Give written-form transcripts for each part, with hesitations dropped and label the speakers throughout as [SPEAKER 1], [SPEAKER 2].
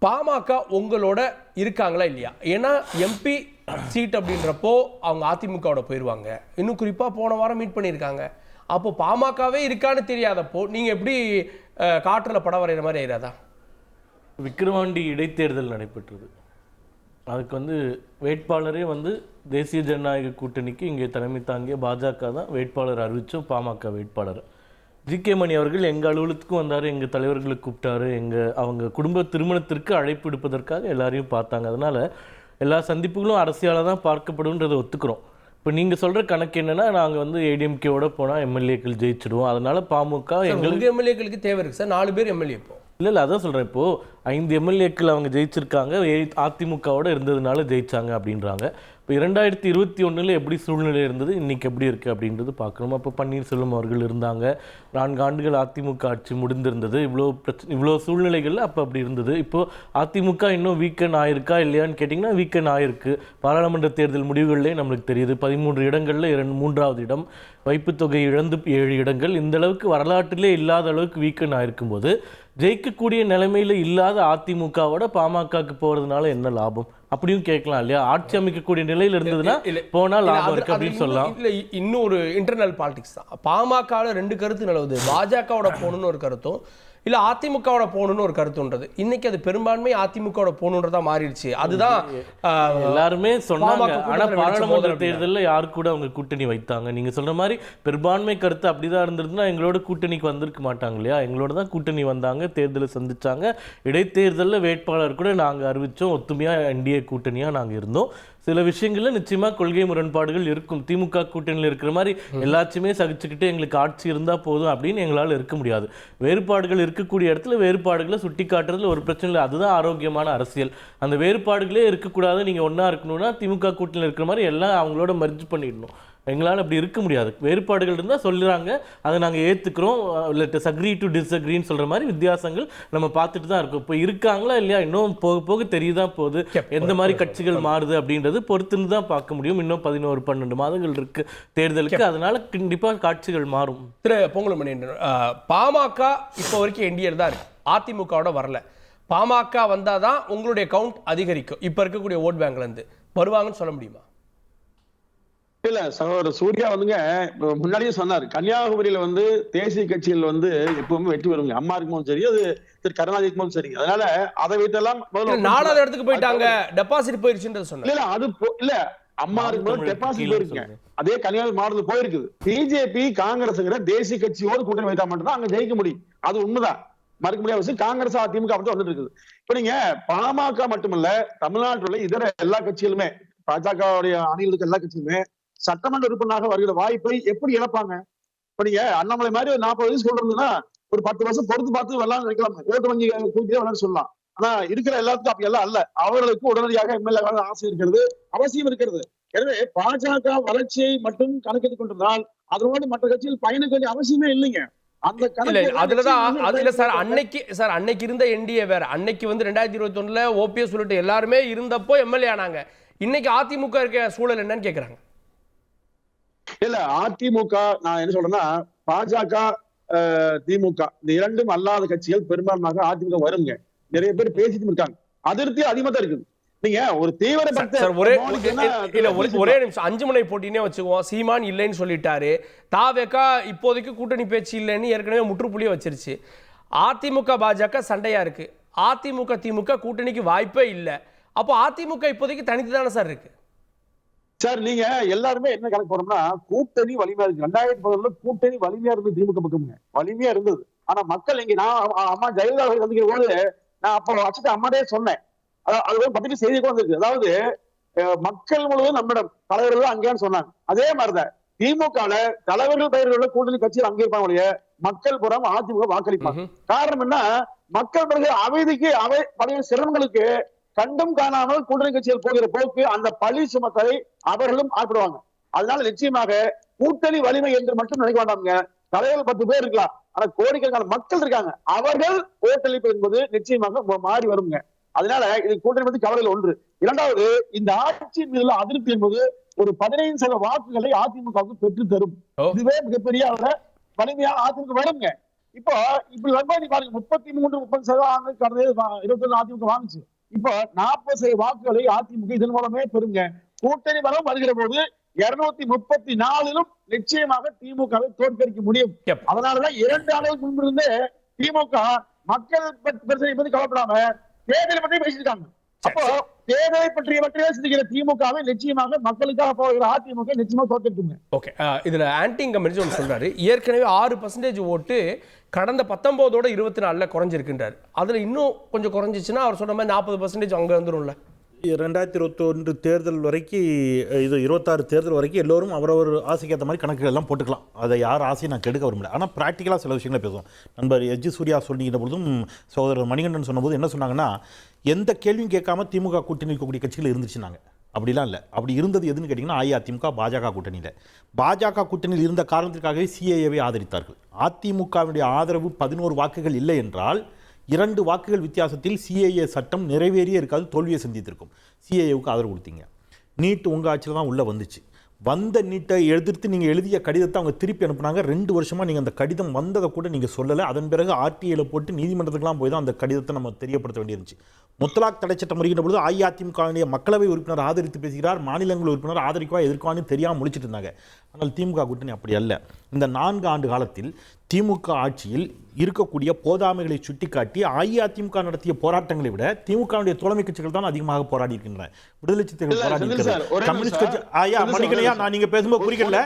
[SPEAKER 1] பாமக உங்களோட இருக்காங்களா இல்லையா? ஏன்னா எம்பி சீட் அப்படின்றப்போ அவங்க அதிமுகவோட போயிடுவாங்க. இன்னும் குறிப்பாக போன வாரம் மீட் பண்ணியிருக்காங்க. அப்போ பாமகவே இருக்கான்னு தெரியாதப்போ நீங்கள் எப்படி காற்றில் படம் வரைகிற மாதிரி ஆயிடாதா?
[SPEAKER 2] விக்கிரவாண்டி இடைத்தேர்தல் நடைபெற்றது. அதுக்கு வேட்பாளரே தேசிய ஜனநாயக கூட்டணிக்கு இங்கே தலைமை தாங்கிய பாஜக தான் வேட்பாளர் அறிவித்தோம். பாமக வேட்பாளர் ஜி.கே. மணி அவர்கள் எங்கள் அலுவலகத்துக்கும் வந்தார், எங்கள் தலைவர்களை கூப்பிட்டாரு, அவங்க குடும்ப திருமணத்திற்கு அழைப்பு எடுப்பதற்காக எல்லாரையும் பார்த்தாங்க. அதனால் எல்லா சந்திப்புகளும் அரசியலாக தான் பார்க்கப்படுன்றதை ஒத்துக்கிறோம். இப்போ நீங்கள் சொல்கிற கணக்கு என்னென்னா, நாங்கள் ஏடிஎம்கேவோட போனால் எம்எல்ஏக்கள் ஜெயிச்சிடுவோம், அதனால் பாமக
[SPEAKER 1] எங்களுக்கு எம்எல்ஏக்களுக்கு தேவை இருக்குது சார். 4 பேர் எம்எல்ஏ இப்போ
[SPEAKER 2] இல்லை அதான் சொல்கிறேன். இப்போது 5 எம்எல்ஏக்கள் அவங்க ஜெயிச்சிருக்காங்க, அதிமுகவோட இருந்ததுனால ஜெயிச்சாங்க அப்படின்றாங்க. இப்போ 2021 எப்படி சூழ்நிலை இருந்தது, இன்றைக்கி எப்படி இருக்குது அப்படின்றது பார்க்கணும். அப்போ பன்னீர்செல்வம் அவர்கள் இருந்தாங்க, 4 ஆண்டுகள் அதிமுக ஆட்சி முடிந்திருந்தது, இவ்வளோ சூழ்நிலைகளில் அப்போ அப்படி இருந்தது. இப்போது அதிமுக இன்னும் வீக்கெண்ட் ஆயிருக்கா இல்லையான்னு கேட்டிங்கன்னா வீக்கெண்ட் ஆயிருக்கு. பாராளுமன்ற தேர்தல் முடிவுகளிலே நம்மளுக்கு தெரியுது. 13 இடங்களில் 3வது இடம், வைப்புத் தொகை இழந்து 7 இடங்கள். இந்த அளவுக்கு வரலாற்றிலே இல்லாத அளவுக்கு வீக்கெண்ட் ஆயிருக்கும் போது ஜெயிக்கக்கூடிய நிலைமையில் இல்லாத அதிமுகவோட பாமகக்கு போகிறதுனால என்ன லாபம் அப்படியும் கேட்கலாம் இல்லையா? ஆட்சி அமைக்கக்கூடிய நிலையில் இருந்ததுன்னா போனால் லாபம் இருக்கு அப்படின்னு சொல்லலாம்.
[SPEAKER 1] இல்லை, இன்னும் ஒரு இன்டர்னல் பாலிடிக்ஸ் தான். பாமகவில் 2 கருத்து நிலவுது. பாஜகவோட போகணுன்னு ஒரு கருத்தும், இல்லை அதிமுகவோட போகணுன்னு ஒரு கருத்துன்றது. இன்னைக்கு அது பெரும்பான்மை அதிமுகவோட போகணுன்றதா மாறிடுச்சு. அதுதான்
[SPEAKER 2] எல்லாருமே சொன்னாங்க. ஆனால் பாராளுமன்ற தேர்தலில் யாரு கூட அவங்க கூட்டணி வைத்தாங்க? நீங்கள் சொல்ற மாதிரி பெரும்பான்மை கருத்து அப்படிதான் இருந்ததுன்னா எங்களோட கூட்டணிக்கு வந்திருக்க மாட்டாங்க இல்லையா? எங்களோட தான் கூட்டணி வந்தாங்க, தேர்தலை சந்திச்சாங்க. இடைத்தேர்தலில் வேட்பாளர் கூட நாங்கள் அறிவித்தோம், ஒத்துமையாக என்டிஏ கூட்டணியாக நாங்கள் இருந்தோம். சில விஷயங்களில் நிச்சயமாக கொள்கை முரண்பாடுகள் இருக்கும். திமுக கூட்டணியில் இருக்கிற மாதிரி எல்லாத்தையுமே சகிச்சுக்கிட்டு எங்களுக்கு ஆட்சி இருந்தால் போதும் அப்படின்னு எங்களால் இருக்க முடியாது. வேறுபாடுகள் இருக்கக்கூடிய இடத்துல வேறுபாடுகளை சுட்டி காட்டுறதுல ஒரு பிரச்சனை இல்லை. அதுதான் ஆரோக்கியமான அரசியல். அந்த வேறுபாடுகளே இருக்கக்கூடாது. நீங்கள் ஒன்றா இருக்கணும்னா திமுக கூட்டணியில் இருக்கிற மாதிரி எல்லாம் அவங்களோட மர்ஜ் பண்ணிடணும். எங்களால் அப்படி இருக்க முடியாது. வேறுபாடுகள் இருந்தால் சொல்லுறாங்க, அதை நாங்கள் ஏற்றுக்கிறோம். லெட் அக்ரி டு டிஸ்அக்ரின்னு சொல்கிற மாதிரி வித்தியாசங்கள் நம்ம பார்த்துட்டு தான் இருக்கோம். இப்போ இருக்காங்களா இல்லையா இன்னும் போக போக தெரியுதான் போகுது. எந்த மாதிரி கட்சிகள் மாறுது அப்படின்றது பொறுத்துன்னு தான் பார்க்க முடியும். இன்னும் 11-12 மாதங்கள் இருக்குது தேர்தலுக்கு. அதனால கண்டிப்பாக காட்சிகள் மாறும்.
[SPEAKER 1] திரு பொங்கலுமணி, பாமக இப்போ வரைக்கும் என்டிஏ தான் இருக்கு, அதிமுகவோட வரல. பாமக வந்தால் தான் உங்களுடைய கவுண்ட் அதிகரிக்கும். இப்போ இருக்கக்கூடிய ஓட் பேங்க்லேருந்து வருவாங்கன்னு சொல்ல முடியுமா?
[SPEAKER 3] இல்ல சகோதரர் சூர்யா முன்னாடியே சொன்னாரு, கன்னியாகுமரியில தேசிய கட்சிகள் எப்பவுமே வெற்றி வருங்க. அம்மா இருக்கும்போது சரி, அது திரு கருணாநிதி இருக்கும்போது சரி. அதனால அதை வைத்தெல்லாம்
[SPEAKER 1] 4வது இடத்துக்கு போயிட்டாங்க, டெபாசிட் போயிருச்சுன்றது சொன்னாங்க.
[SPEAKER 3] இல்ல அது இல்ல, அம்மா இருக்கும்போது டெபாசிட் போயிருக்குங்க. அதே கன்னியாகுமரி மாவட்டத்தில் போயிருக்குது. பிஜேபி காங்கிரஸ்ங்கிற தேசிய கட்சியோடு கூட்டணி வைத்தா மட்டும்தான் அங்க ஜெயிக்க முடியும். அது உண்மைதான், மறுக்க முடியாத. காங்கிரஸ் அதிமுக வந்துட்டு இருக்குது. இப்ப நீங்க பாமக மட்டுமல்ல, தமிழ்நாட்டில் உள்ள இதர எல்லா கட்சிகளுமே, பாஜகவுடைய அணிகளுக்கு எல்லா கட்சியுமே சட்டமன்ற உறுப்பினராக வருகிற வாய்ப்பை எப்படி இழப்பாங்க? இப்ப நீங்க அண்ணாமலை மாதிரி ஒரு 40 வயசு சொல்றதுன்னா ஒரு 10 வருஷம் பொறுத்து பார்த்து வரலாம் நினைக்கலாம், ஓட்டு வங்கி கூட்டியே வரலாம்னு சொல்லலாம். ஆனா இருக்கிற எல்லாத்துக்கும் அப்படி எல்லாம் அல்ல. அவர்களுக்கு உடனடியாக எம்எல்ஏ ஆசை இருக்கிறது, அவசியம் இருக்கிறது. எனவே பாஜக வளர்ச்சியை மட்டும் கணக்கெடுத்துக் கொண்டிருந்தால் அதனோடு மற்ற கட்சிகள் பயணிக்க வேண்டிய அவசியமே இல்லைங்க. அந்த
[SPEAKER 1] அன்னைக்கு இருந்த என்டிஏ வேற. அன்னைக்கு 2021 ஓபிஎஸ் சொல்லிட்டு எல்லாருமே இருந்தப்போ எம்எல்ஏ ஆனாங்க. இன்னைக்கு அதிமுக இருக்க சூழல் என்னன்னு கேக்குறாங்க.
[SPEAKER 3] இல்ல, அதிமுக நான் என்ன சொல்றேன்னா, பாஜக திமுக இந்த இரண்டும் அல்லாத கட்சிகள் பெரும்பான்மையாக அதிமுக வருங்க. நிறைய பேர் பேசிட்டு இருக்காங்க. அதிருப்தி அதிகமா தான் இருக்குது. நீங்க ஒரு தீவிர
[SPEAKER 1] ஒரே நிமிஷம் 5 முனை போட்டினே வச்சுக்குவோம். சீமான் இல்லைன்னு சொல்லிட்டாரு. தாவேகா இப்போதைக்கு கூட்டணி பேச்சு இல்லைன்னு ஏற்கனவே முற்றுப்புள்ளியே வச்சிருச்சு. அதிமுக பாஜக சண்டையா இருக்கு. அதிமுக திமுக கூட்டணிக்கு வாய்ப்பே இல்லை. அப்போ அதிமுக இப்போதைக்கு தனித்து தானே சார் இருக்கு?
[SPEAKER 3] சார் நீங்க எல்லாருமே என்ன கணக்கு போறோம்னா, கூட்டணி வலிமையா இருக்கு. 2011 கூட்டணி வலிமையா இருந்தது திமுக பக்கம்ங்க, வலிமையா இருந்தது. ஆனா மக்கள் இங்க நான் அம்மா ஜெயலலிதா சந்திக்கிற போது நான் அப்ப வச்சுட்டு அம்மாட்டே சொன்னேன். அது பத்திரிகை செய்தி கூட வந்திருக்கு. அதாவது மக்கள் முழுவதும் நம்மிடம் தலைவர்கள் அங்கேன்னு சொன்னாங்க. அதே மாதிரிதான் திமுகல தலைவர்கள் பெயர்கள் கூட்டணி கட்சியில் அங்கே இருப்பாங்க, மக்கள் புறம் அதிமுக வாக்களிப்பாங்க. காரணம் என்ன? மக்கள் பிறகு அமைதிக்கு பழைய சிரமங்களுக்கு கண்டும் காணாமல் கூட்டணி கட்சிகள் போகிற போக்கு, அந்த பழி சுமத்தை அவர்களும் ஆட்படுவாங்க. அதனால நிச்சயமாக கூட்டணி வலிமை என்று மட்டும் நினைக்க வேண்டாம்ங்க. தலைவர்கள் 10 பேர் இருக்கலாம், ஆனா கோடிக்கணக்கான மக்கள் இருக்காங்க. அவர்கள் ஓட்டளிப்பு என்பது நிச்சயமாக மாறி வருங்க. அதனால இது கூட்டணி பத்தி கவலையில் ஒன்று. இரண்டாவது, இந்த ஆட்சி மீது அதிருப்தி என்பது ஒரு 15% வாக்குகளை அதிமுகவுக்கு பெற்று தரும். இதுவே மிகப்பெரிய வலிமையாக அதிமுக வருங்க. இப்போ இப்படி வரும்போது பாருங்க 33-30% கடந்த 21 அதிமுக வாங்குச்சு. இப்போ 40% வாக்குகளை அதிமுக இதன் மூலமே பெறுங்க. கூட்டணி பலம் வருகிற போது 234 நிச்சயமாக திமுகவை தோற்கடிக்க முடியும். அதனாலதான் 2 ஆண்டுகளுக்கு முன்பிருந்தே திமுக மக்கள் பிரச்சனை பத்தி கவலைப்படாம தேர்தலை பற்றி பேசியிருக்காங்க. அப்போ தேர்தலை பற்றிய சிந்திக்கிற திமுகவை நிச்சயமாக மக்களுக்காக போகிற அதிமுக நிச்சயமா தோற்கடிக்குங்க.
[SPEAKER 1] ஓகே, இதுல ஆன்டி இன்கம்பன்சி ஒன்று சொல்றாரு. ஏற்கனவே 6% ஓட்டு கடந்த 19ஓட 24 குறைஞ்சிருக்கின்றார். அதுல இன்னும் கொஞ்சம் குறைஞ்சிச்சுன்னா அவர் சொன்ன மாதிரி 40% அங்க வந்துரும்ல.
[SPEAKER 4] 2021 தேர்தல் வரைக்கும், இது 26 தேர்தல் வரைக்கும் எல்லோரும் அவரவர் ஆசைக்கு ஏற்ற மாதிரி கணக்குகள் எல்லாம் போட்டுக்கலாம். அதை யார் ஆசையை நான் கெடுக்க விரும்பல. ஆனால் ப்ராக்டிக்கலாக சில விஷயங்களை பேசுவோம். நண்பர் எஜ் சூர்யா சொல்லிக்கிட்ட பொழுதும் சகோதரர் மணிகண்டன் சொன்னபோது என்ன சொன்னாங்கன்னா, எந்த கேள்வியும் கேட்காம திமுக கூட்டணி இருக்கக்கூடிய கட்சிகள் இருந்துச்சுனாங்க. அப்படிலாம் இல்லை. அப்படி இருந்தது எதுன்னு கேட்டிங்கன்னா அஇஅதிமுக பாஜக கூட்டணியில். பாஜக கூட்டணியில் இருந்த காரணத்திற்காகவே சிஏஏவை ஆதரித்தார்கள். அதிமுகவுடைய ஆதரவு 11 வாக்குகள் இல்லை என்றால் 2 வாக்குகள் வித்தியாசத்தில் சிஏஏ சட்டம் நிறைவேறியே இருக்காது, தோல்வியை சந்தித்திருக்கும். சிஏஏவுக்கு ஆதரவு கொடுத்தீங்க. நீட் உங்கள் ஆட்சியில் தான் உள்ளே வந்துச்சு. வந்த நீட்டை எதிர்த்து நீங்கள் எழுதிய கடிதத்தை அவங்க திருப்பி அனுப்புனாங்க. 2 வருஷமாக நீங்கள் அந்த கடிதம் வந்ததை கூட நீங்கள் சொல்லலை. அதன் பிறகு ஆர்டிஐயில் போட்டு நீதிமன்றத்துக்குலாம் போய் தான் அந்த கடிதத்தை நம்ம தெரியப்படுத்த வேண்டியிருந்துச்சு. முத்தலாக் தடை சட்டம் வருகின்ற பொழுது அஇஅதிமுகவுடைய மக்களவை உறுப்பினர் ஆதரித்து பேசுகிறார், மாநிலங்கள் உறுப்பினர் ஆதரிக்கவா எதிர்க்கவான்னு தெரியாமல் முடிச்சுட்டு இருந்தாங்க. ஆனால் திமுக கூட்டணி அப்படி அல்ல. இந்த 4 ஆண்டு காலத்தில் திமுக ஆட்சியில் இருக்கக்கூடிய போதாமைகளை சுட்டிக்காட்டி அஇஅதிமுக நடத்திய போராட்டங்களை விட திமுகவுடைய தோழமை கட்சிகள் தான் அதிகமாக போராடி இருக்கின்றன. விடுதலை சிறுத்தைகள் போராடி இருக்கிறது. கம்யூனிஸ்ட் கட்சி மணிக்கலையா நான் நீங்க பேசும்போது குறிக்கல,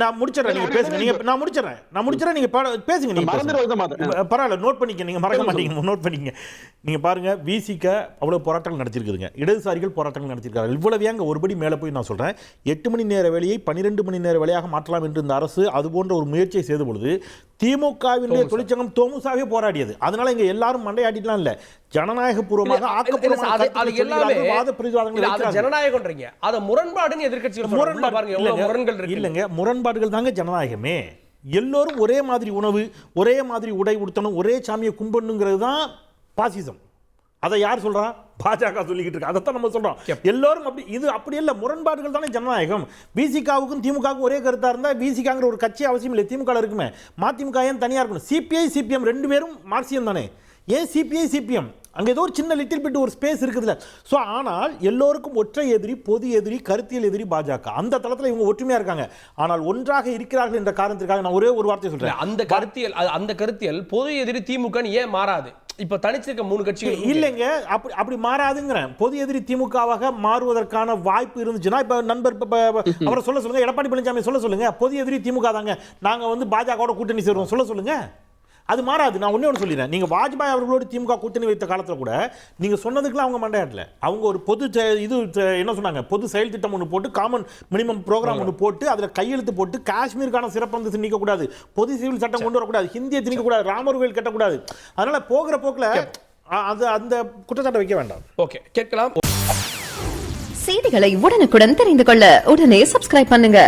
[SPEAKER 4] நான் முடிச்சிடறேன், நீங்க பேசுங்க. நான் முடிச்சிடறேன், நீங்க பேசுங்க. நீங்க பரவாயில்ல, நோட் பண்ணிக்க, நீங்க மறக்க மாட்டீங்க, நோட் பண்ணிக்க. நீங்க பாருங்க, விசிக அவ்வளவு போராட்டங்கள் நடத்திருக்குதுங்க, இடதுசாரிகள் போராட்டங்கள் நடத்திருக்காங்க. இவ்வளவு ஏங்க ஒருபடி மேலே போய் நான் சொல்றேன், 8 மணி நேர வேலையை 12 மணி நேர வேலையாக மாற்றலாம் என்று இந்த அரசு அது போன்ற ஒரு முயற்சியை செய்த பொழுது திமுகவினுடைய தொழிற்சங்கம் தோமுசாவே போராடியது. அதனால இங்க எல்லாரும் மண்டையாட்டிலாம் இல்ல, ஜனநாயக பூர்வமாக
[SPEAKER 1] ஜனநாயகம்ன்றீங்க, அத முரண்பாடுன்னு எதிர்க்கட்சிகள்
[SPEAKER 4] இல்லங்க. முரண்பாடுகள் தாங்க ஜனநாயகமே. எல்லோரும் ஒரே மாதிரி உணவு, ஒரே மாதிரி உடை உடுத்தணும், ஒரே சாமியை கும்பிடணுங்கிறது தான் பாசிசம். அதை யார் சொல்றா? பாஜக சொல்லிக்கிட்டு இருக்கு. அதைத்தான் நம்ம சொல்றோம். எல்லாரும் அப்படி, இது அப்படி இல்லை. முரண்பாடுகள் தானே ஜனநாயகம். பிசிகாவுக்கும் திமுகவுக்கும் ஒரே கருத்தா இருந்தா பிசிகாங்கிற ஒரு கட்சி அவசியம் இல்லை, திமுக இருக்குமே. மதிமுக ஏன் தனியா இருக்கணும்? சிபிஐ சிபிஎம் 2 பேரும் மார்க்சியம் தானே. ஏன் சிபிஐ சிபிஎம்? அங்கே ஏதோ ஒரு சின்ன லிட்டில் பிட் ஒரு ஸ்பேஸ் இருக்குதுல்ல. ஸோ ஆனால் எல்லோருக்கும் ஒற்றை எதிரி, பொது எதிரி, கருத்தியல் எதிரி பாஜக. அந்த தளத்தில் இவங்க ஒற்றுமையா இருக்காங்க. ஆனால் ஒன்றாக இருக்கிறார்கள் என்ற காரணத்திற்காக நான் ஒரே ஒரு வார்த்தை சொல்றேன்.
[SPEAKER 1] அந்த கருத்தியல் பொது எதிரி திமுக ஏன் மாறாது? இப்ப தனிச்சிருக்க 3 கட்சிகள்
[SPEAKER 4] இல்லைங்க, அப்படி மாறாதுங்கிறேன். பொது எதிரி திமுகவாக மாறுவதற்கான வாய்ப்பு இருந்துச்சுன்னா, இப்ப நண்பர் அவரை சொல்லுங்க, எடப்பாடி பழனிசாமி சொல்லுங்க, பொது எதிரி திமுக தாங்க, நாங்க பாஜகவோட கூட்டணி சேருவோம் சொல்லுங்க. அது மாறாது. நான் ஒண்ணே ஒன்று சொல்லிடுறேன். நீங்க வாஜ்பாய் அவர்களோடு திமுக கூட்டணி வைத்த காலத்தில் கூட நீங்க சொன்னதுக்குலாம் அவங்க மண்டையாட்டல. அவங்க ஒரு பொது இது என்ன சொன்னாங்க, பொது செயல் திட்டம் ஒன்று போட்டு, காமன் மினிமம் ப்ரோக்ராம் ஒன்று போட்டு, அதில் கையெழுத்து போட்டு காஷ்மீருக்கான சிறப்பந்தஸ்து நீக்கக்கூடாது, பொது சிவில் சட்டம் கொண்டு வரக்கூடாது, ஹிந்தியை திணிக்கக்கூடாது, ராமர் கோயில் கட்டக்கூடாது. அதனால போகிற போக்கில் அந்த குற்றச்சாட்டை வைக்க வேண்டாம்.
[SPEAKER 1] ஓகே, கேட்கலாம்.
[SPEAKER 5] செய்திகளை உடனுக்குடன் தெரிந்து கொள்ள உடனே சப்ஸ்கிரைப் பண்ணுங்க.